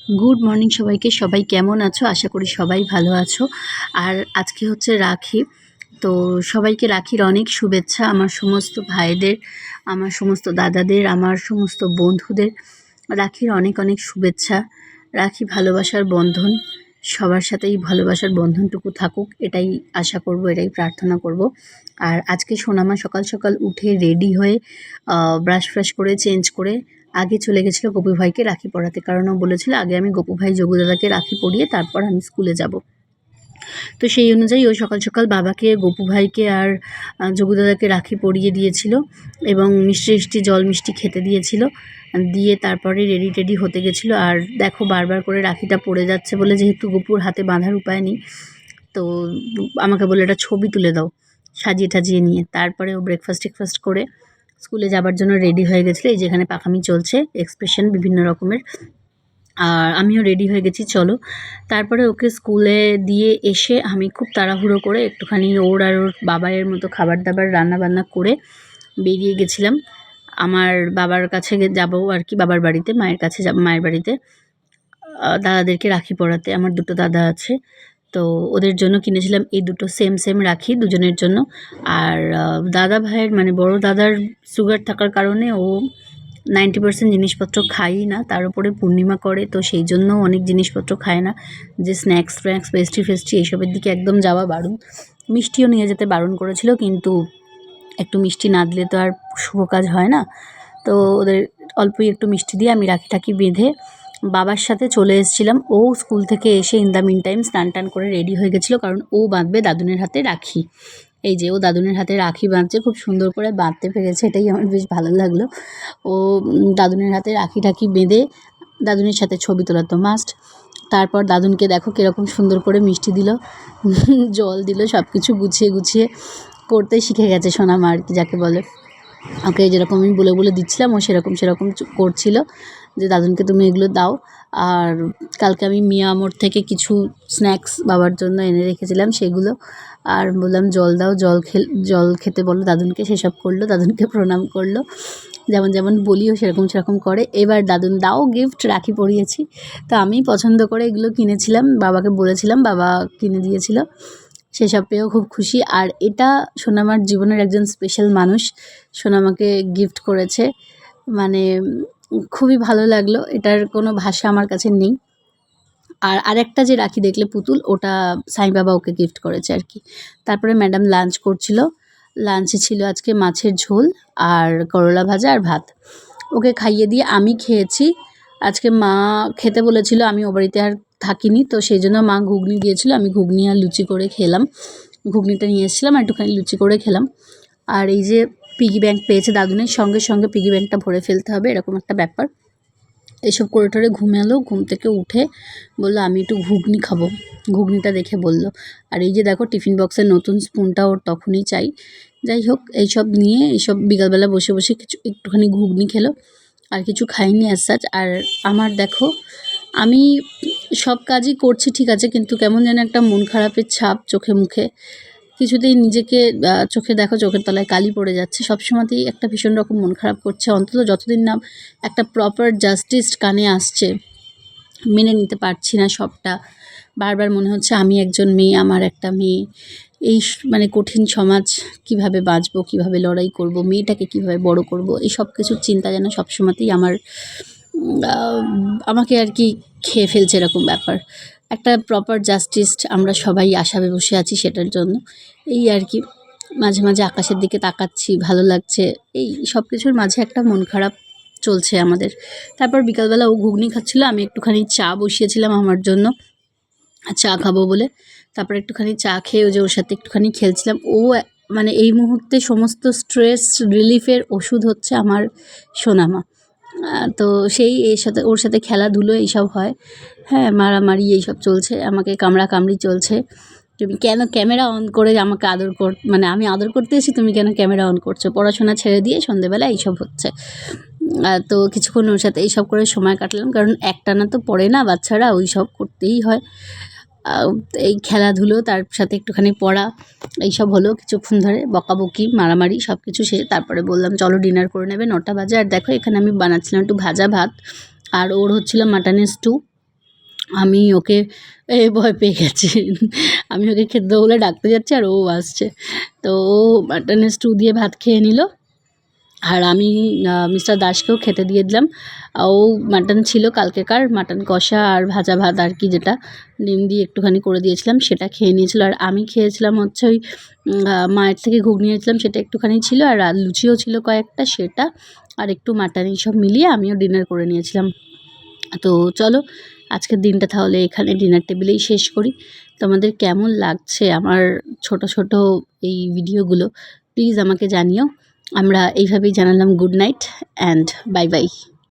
Good morning সবাইকে। সবাই কেমন আছো? আশা করি সবাই ভালো আছো। আর আজকে হচ্ছে রাখি। তো সবাইকে রাখির অনেক শুভেচ্ছা। আমার সমস্ত ভাইদের, আমার সমস্ত দাদাদের, আমার সমস্ত বন্ধুদের রাখির অনেক অনেক শুভেচ্ছা। রাখি ভালোবাসার বন্ধন, সবার সাথেই ভালোবাসার বন্ধনটুকু থাকুক, এটাই আশা করব, এটাই প্রার্থনা করব। আর আজকে সোনামা সকাল সকাল উঠে রেডি হয়ে ব্রাশ ফ্রাশ করে চেঞ্জ করে আগে চলে গেছিলো গপু ভাইকে রাখি পরাতে, কারণ ও বলেছিল আগে আমি গপু ভাই যোগু দাদাকে রাখি পরিয়ে তারপর আমি স্কুলে যাব। তো সেই অনুযায়ী ও সকাল সকাল বাবাকে, গপু ভাইকে আর যোগু দাদাকে রাখি পরিয়ে দিয়েছিল এবং মিষ্টি মিষ্টি জল মিষ্টি খেতে দিয়েছিল, দিয়ে তারপরে রেডি টেডি হতে গেছিলো। আর দেখো বারবার করে রাখিটা পড়ে যাচ্ছে বলে, যেহেতু গপুর হাতে বাঁধার উপায় নেই, তো আমাকে বলে এটা ছবি তুলে দাও সাজিয়ে টাজিয়ে নিয়ে। তারপরে ও ব্রেকফাস্ট করে স্কুলে যাবার জন্য রেডি হয়ে গেছিলো। এই যেখানে পাখামি চলছে, এক্সপ্রেশন বিভিন্ন রকমের। আর আমিও রেডি হয়ে গেছি, চলো। তারপরে ওকে স্কুলে দিয়ে এসে আমি খুব তাড়াহুড়ো করে একটুখানি ওর আর ওর বাবাইয়ের মতো খাবার দাবার রান্নাবান্না করে বেরিয়ে গেছিলাম আমার বাবার কাছে যাবো আর কি, বাবার বাড়িতে, মায়ের কাছে যাব, মায়ের বাড়িতে দাদাদেরকে রাখি পরাতে। আমার দুটো দাদা আছে, তো ওদের জন্য কিনেছিলাম এই দুটো সেম রাখি দুজনের জন্য। আর দাদা ভাইয়ের মানে বড় দাদার সুগার থাকার কারণে ও 90% জিনিসপত্র খায়ই না, তার উপরে পূর্ণিমা করে, তো সেই জন্য অনেক জিনিসপত্র খায় না। যে স্ন্যাক্স পেস্ট্রি এইসবের দিকে একদম যাওয়া বারণ। মিষ্টিও নিয়ে যেতে বারণ করেছিল, কিন্তু একটু মিষ্টি না দিলে তো আর শুভ কাজ হয় না। তো ওদের অল্পই একটু মিষ্টি দিয়ে আমি রাখি টাকি বেঁধে বাবার সাথে চলে এসেছিলাম। ও স্কুল থেকে এসে ইন দ্য মিন টাইম স্নান টান করে রেডি হয়ে গেছিলো, কারণ ও বাঁধবে দাদুনের হাতে রাখি। এই যে ও দাদুনের হাতে রাখি বাঁধছে, খুব সুন্দর করে বাঁধতে পেরেছে, এটাই আমার বেশ ভালো লাগলো। ও দাদুনের হাতে রাখি টাকি বেঁধে দাদুনের সাথে ছবি তোলা তো মাস্ট। তারপর দাদুনকে দেখো কীরকম সুন্দর করে মিষ্টি দিল, জল দিল, সব কিছু গুছিয়ে করতে শিখে গেছে সোনামা আর কি, যাকে বলে। ওকে যেরকম আমি বলে দিচ্ছিলাম ও সেরকম করছিল, যে দাদুনকে তুমি এগুলো দাও। আর কালকে আমি মিয়া মোড় থেকে কিছু স্ন্যাক্স বাবার জন্য এনে রেখেছিলাম, সেগুলো। আর বললাম জল দাও, জল খেতে বলো দাদুনকে, সেসব করলো, দাদুনকে প্রণাম করলো, যেমন বলিও সেরকম করে। এবার দাদুন দাও গিফট, রাখি পরিয়েছি। তো আমি পছন্দ করে এগুলো কিনেছিলাম, বাবাকে বলেছিলাম, বাবা কিনে দিয়েছিল, সেসব পেয়েও খুব খুশি। আর এটা সোনামার জীবনের একজন স্পেশাল মানুষ সোনামাকে গিফট করেছে, মানে খুবই ভালো লাগলো, এটার কোনো ভাষা আমার কাছে নেই। আর আরেকটা যে রাখি দেখলে পুতুল, ওটা সাই বাবা ওকে গিফট করেছে আর কি। তারপরে ম্যাডাম লাঞ্চ করছিল, লাঞ্চে ছিল আজকে মাছের ঝোল আর করলা ভাজা আর ভাত। ওকে খাইয়ে দিয়ে আমি খেয়েছি। আজকে মা খেতে বলেছিল, আমি ও বাড়িতে আর থাকিনি, তো সেই জন্য মা ঘুগনি দিয়েছিল, আমি ঘুগনি আর লুচি করে খেলাম। ঘুগনিটা নিয়ে এসেছিলাম আর একটুখানি লুচি করে খেলাম। আর এই যে পিগি ব্যাংক পেয়েছে দাদুনের, সঙ্গে পিগি ব্যাংকটা ভরে ফেলতে হবে, এরকম একটা ব্যাপার। এসব করে টরে ঘুমালো, ঘুম থেকে উঠে বললো আমি একটু ঘুগনি খাবো, ঘুগনিটা দেখে বলল। আর এই যে দেখো টিফিন বক্সের নতুন স্পুনটা ওর তখনই চাই। যাই হোক, এইসব নিয়ে এইসব বিকালবেলা বসে একটুখানি ঘুগনি খেলো, আর কিছু খাইনি অ্যাজ সাচ। আর আমার দেখো, আমি সব কাজই করছি ঠিক আছে, কিন্তু কেমন যেন একটা মন খারাপের ছাপ চোখে মুখে, কিছুতেই নিজেকে চোখের তলায় কালি পড়ে যাচ্ছে, সবসময়তেই একটা ভীষণ রকম মন খারাপ করছে। অন্তত যতদিন না একটা প্রপার জাস্টিস কানে আসছে, মেনে নিতে পারছি না সবটা। বারবার মনে হচ্ছে আমি একজন মেয়ে, আমার একটা মেয়ে, এই মানে কঠিন সমাজ কিভাবে বাঁচবো, কিভাবে লড়াই করব, মেয়েটাকে কিভাবে বড় করব, এই সব কিছুর চিন্তা যেন সবসময়তেই আমাকে আর কি খেয়ে ফেলছে, এরকম ব্যাপার। একটা প্রপার জাস্টিস আমরা সবাই আশায় বসে আছি সেটার জন্য, এই আর কি। মাঝে আকাশের দিকে তাকাচ্ছি, ভালো লাগছে, এই সব কিছুর মাঝে একটা মন খারাপ চলছে আমাদের। তারপর বিকালবেলা ও ঘুগনি খাচ্ছিল, আমি একটুখানি চা বসিয়েছিলাম আমার জন্য, চা খাবো বলে। তারপর একটুখানি চা খেয়ে ও যে ওর সাথে একটুখানি খেলছিলাম। ও মানে এই মুহূর্তে সমস্ত স্ট্রেস রিলিফের ওষুধ হচ্ছে আমার সোনামা। তো সেই ওর সাথে খেলাধুলো এইসব হয়, হ্যাঁ, মারামারি এইসব চলছে, আমাকে কামড়াকামড়ি চলছে। তুমি কেন ক্যামেরা অন করে আমাকে মানে আমি আদর করতে এসেছি, তুমি কেন ক্যামেরা অন করছো? পড়াশোনা ছেড়ে দিয়ে সন্ধেবেলা এইসব হচ্ছে। তো কিছুক্ষণ ওর সাথে এইসব করে সময় কাটালাম, কারণ একটানা তো পড়ে না বাচ্চারা, ওই সব করতেই হয়। এই খেলাধুলো, তার সাথে একটুখানি পড়া, এইসব হলো কিছুক্ষণ ধরে, বকাবকি মারামারি সব কিছু শেষে তারপরে বললাম চলো ডিনার করে নেবে, 9টা বাজে। আর দেখো এখানে আমি বানাচ্ছিলাম একটু ভাজা ভাত, আর ওর হচ্ছিল মাটনের স্টু। আমি ওকে ভয় পেয়ে গেছি। আমি ওকে খেতে দেবো বলে ডাকতে যাচ্ছি আর ও আসছে। তো ও মাটনের স্টু দিয়ে ভাত খেয়ে নিল। আর আমি মিস্টার দাসকেও খেতে দিয়ে দিলাম। ও মাটন ছিল কালকেকার, মাটন কষা আর ভাজা ভাত আর কি, যেটা ডিম দিয়ে একটুখানি করে দিয়েছিলাম সেটা খেয়ে নিয়েছিল। আর আমি খেয়েছিলাম হচ্ছে ওই মায়ের থেকে ঘুগনি এনেছিলাম, সেটা একটুখানি ছিল। আর লুচিও ছিল কয়েকটা, সেটা আর একটু মাটন, এইসব মিলিয়ে আমিও ডিনার করে নিয়েছিলাম। তো চলো আজকের দিনটা তাহলে এখানে ডিনার টেবিলেই শেষ করি। তোমাদের কেমন লাগছে আমার ছোট ছোট এই ভিডিওগুলো প্লিজ আমাকে জানিও। আমরা এইভাবেই জানালাম good night and bye bye.